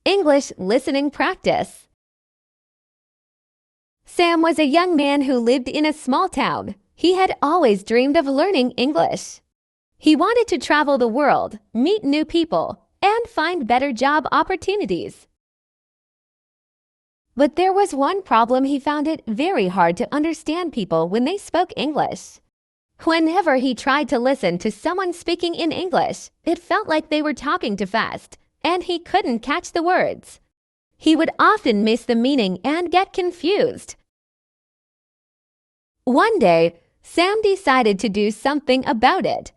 English listening practice. Sam was a young man who lived in a small town. He had always dreamed of learning English. He wanted to travel the world, meet new people, and find better job opportunities. But there was one problem: he found it very hard to understand people when they spoke English. Whenever he tried to listen to someone speaking in English, it felt like they were talking too fast, and he couldn't catch the words. He would often miss the meaning and get confused. One day, Sam decided to do something about it.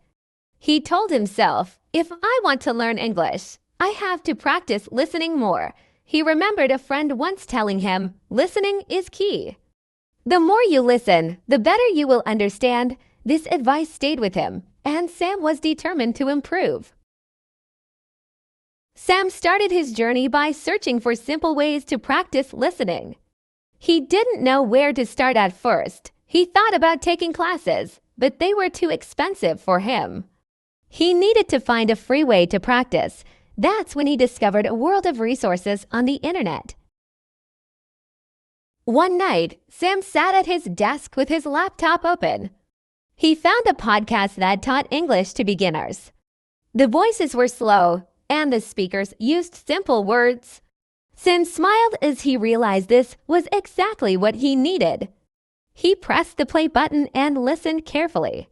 He told himself, "If I want to learn English, I have to practice listening more." He remembered a friend once telling him, "Listening is key." The more you listen, the better you will understand. This advice stayed with him, and Sam was determined to improve. Sam started his journey by searching for simple ways to practice listening. He didn't know where to start at first. He thought about taking classes, but they were too expensive for him. He needed to find a free way to practice. That's when he discovered a world of resources on the internet. One night, Sam sat at his desk with his laptop open. He found a podcast that taught English to beginners. The voices were slow, and the speakers used simple words. Sam smiled as he realized this was exactly what he needed. He pressed the play button and listened carefully.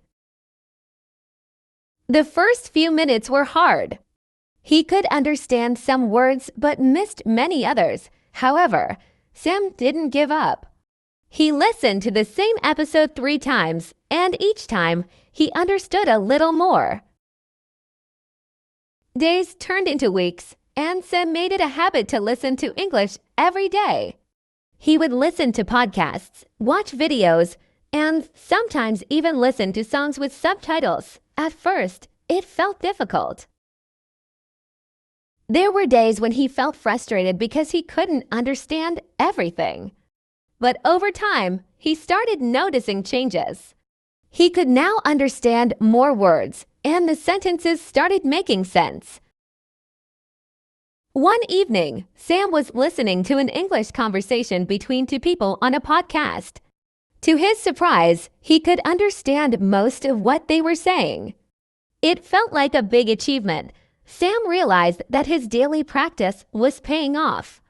The first few minutes were hard. He could understand some words but missed many others. However, Sam didn't give up. He listened to the same episode 3 times, and each time he understood a little more. Days turned into weeks, and Sam made it a habit to listen to English every day. He would listen to podcasts, watch videos, and sometimes even listen to songs with subtitles. At first, it felt difficult. There were days when he felt frustrated because he couldn't understand everything. But over time, he started noticing changes. He could now understand more words, and the sentences started making sense. One evening, Sam was listening to an English conversation between 2 people on a podcast. To his surprise, he could understand most of what they were saying. It felt like a big achievement. Sam realized that his daily practice was paying off.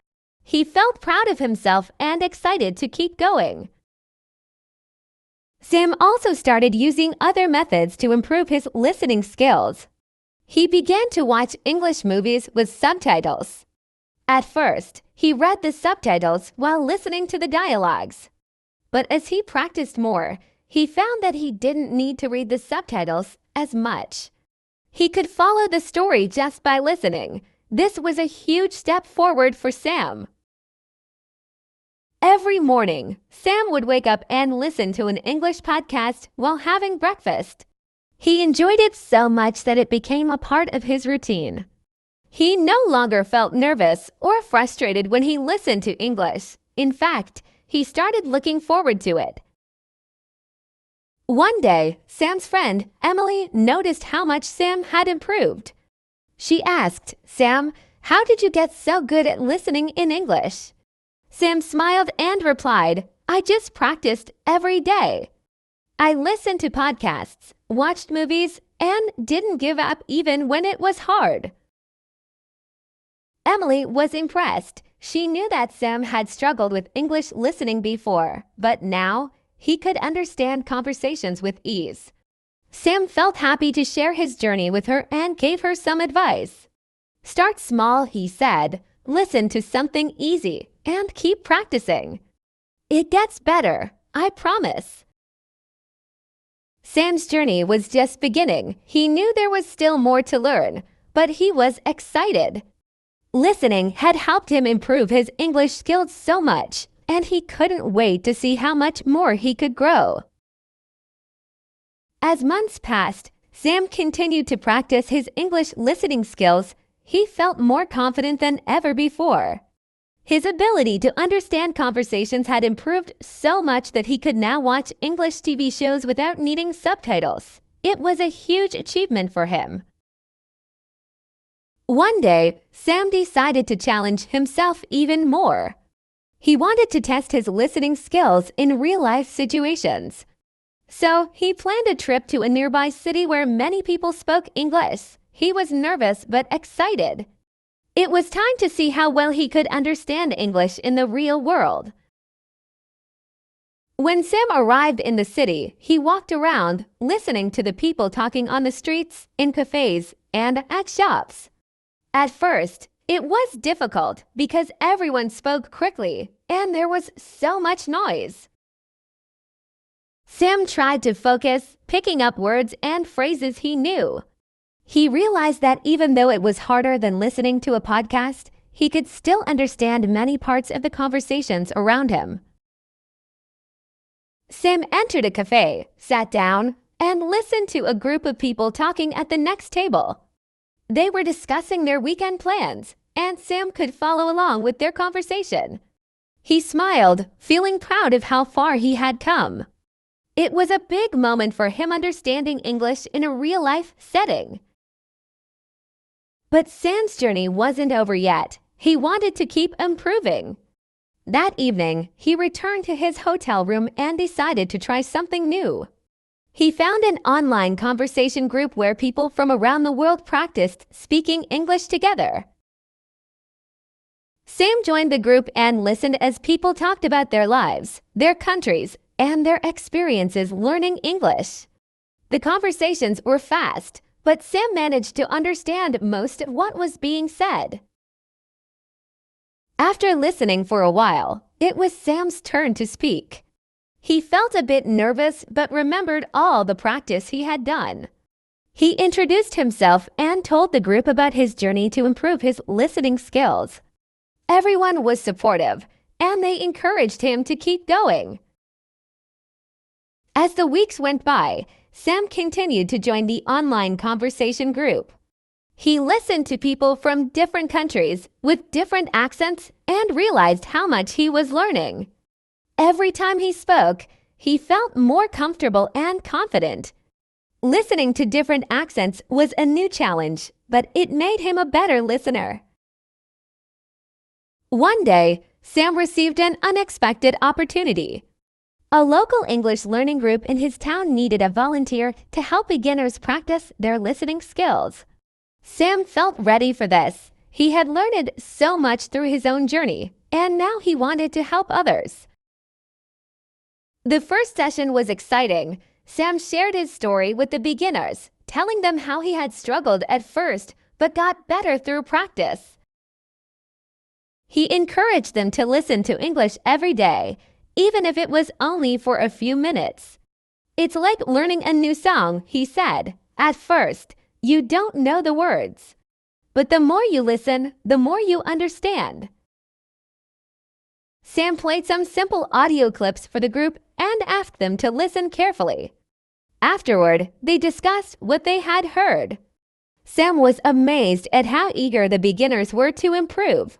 He felt proud of himself and excited to keep going. Sam also started using other methods to improve his listening skills. He began to watch English movies with subtitles. At first, he read the subtitles while listening to the dialogues. But as he practiced more, he found that he didn't need to read the subtitles as much. He could follow the story just by listening. This was a huge step forward for Sam. Every morning, Sam would wake up and listen to an English podcast while having breakfast. He enjoyed it so much that it became a part of his routine. He no longer felt nervous or frustrated when he listened to English. In fact, he started looking forward to it. One day, Sam's friend, Emily, noticed how much Sam had improved. She asked, "Sam, how did you get so good at listening in English?" Sam smiled and replied, "I just practiced every day. I listened to podcasts, watched movies, and didn't give up even when it was hard." Emily was impressed. She knew that Sam had struggled with English listening before, but now he could understand conversations with ease. Sam felt happy to share his journey with her and gave her some advice. "Start small," he said. "Listen to something easy and keep practicing. It gets better, I promise." Sam's journey was just beginning. He knew there was still more to learn, but he was excited. Listening had helped him improve his English skills so much, and he couldn't wait to see how much more he could grow. As months passed, Sam continued to practice his English listening skills. He felt more confident than ever before. His ability to understand conversations had improved so much that he could now watch English TV shows without needing subtitles. It was a huge achievement for him. One day, Sam decided to challenge himself even more. He wanted to test his listening skills in real-life situations. So, he planned a trip to a nearby city where many people spoke English. He was nervous but excited. It was time to see how well he could understand English in the real world. When Sam arrived in the city, he walked around, listening to the people talking on the streets, in cafes, and at shops. At first, it was difficult because everyone spoke quickly and there was so much noise. Sam tried to focus, picking up words and phrases he knew. He realized that even though it was harder than listening to a podcast, he could still understand many parts of the conversations around him. Sam entered a cafe, sat down, and listened to a group of people talking at the next table. They were discussing their weekend plans, and Sam could follow along with their conversation. He smiled, feeling proud of how far he had come. It was a big moment for him understanding English in a real-life setting. But Sam's journey wasn't over yet. He wanted to keep improving. That evening, he returned to his hotel room and decided to try something new. He found an online conversation group where people from around the world practiced speaking English together. Sam joined the group and listened as people talked about their lives, their countries, and their experiences learning English. The conversations were fast, but Sam managed to understand most of what was being said. After listening for a while, it was Sam's turn to speak. He felt a bit nervous but remembered all the practice he had done. He introduced himself and told the group about his journey to improve his listening skills. Everyone was supportive, and they encouraged him to keep going. As the weeks went by, Sam continued to join the online conversation group. He listened to people from different countries with different accents and realized how much he was learning. Every time he spoke, he felt more comfortable and confident. Listening to different accents was a new challenge, but it made him a better listener. One day, Sam received an unexpected opportunity. A local English learning group in his town needed a volunteer to help beginners practice their listening skills. Sam felt ready for this. He had learned so much through his own journey, and now he wanted to help others. The first session was exciting. Sam shared his story with the beginners, telling them how he had struggled at first but got better through practice. He encouraged them to listen to English every day, even if it was only for a few minutes. It's like learning a new song, he said. At first, you don't know the words. But the more you listen, the more you understand. Sam played some simple audio clips for the group and asked them to listen carefully. Afterward, they discussed what they had heard. Sam was amazed at how eager the beginners were to improve.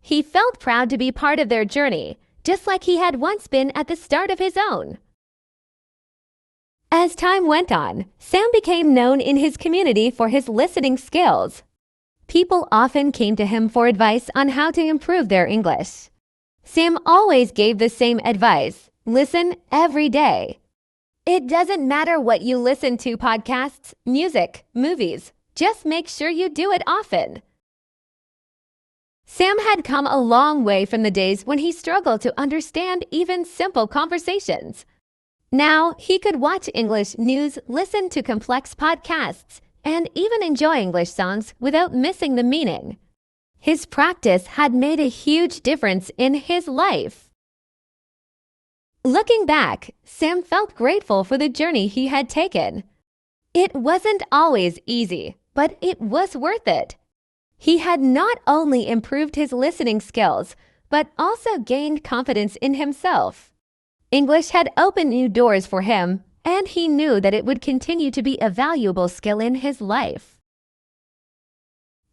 He felt proud to be part of their journey, just like he had once been at the start of his own. As time went on, Sam became known in his community for his listening skills. People often came to him for advice on how to improve their English. Sam always gave the same advice: listen every day. It doesn't matter what you listen to: podcasts, music, movies. Just make sure you do it often. Sam had come a long way from the days when he struggled to understand even simple conversations. Now, he could watch English news, listen to complex podcasts, and even enjoy English songs without missing the meaning. His practice had made a huge difference in his life. Looking back, Sam felt grateful for the journey he had taken. It wasn't always easy, but it was worth it. He had not only improved his listening skills, but also gained confidence in himself. English had opened new doors for him, and he knew that it would continue to be a valuable skill in his life.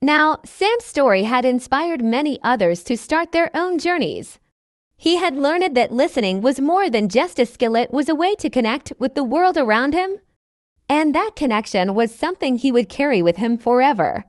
Now, Sam's story had inspired many others to start their own journeys. He had learned that listening was more than just a skill, it was a way to connect with the world around him. And that connection was something he would carry with him forever.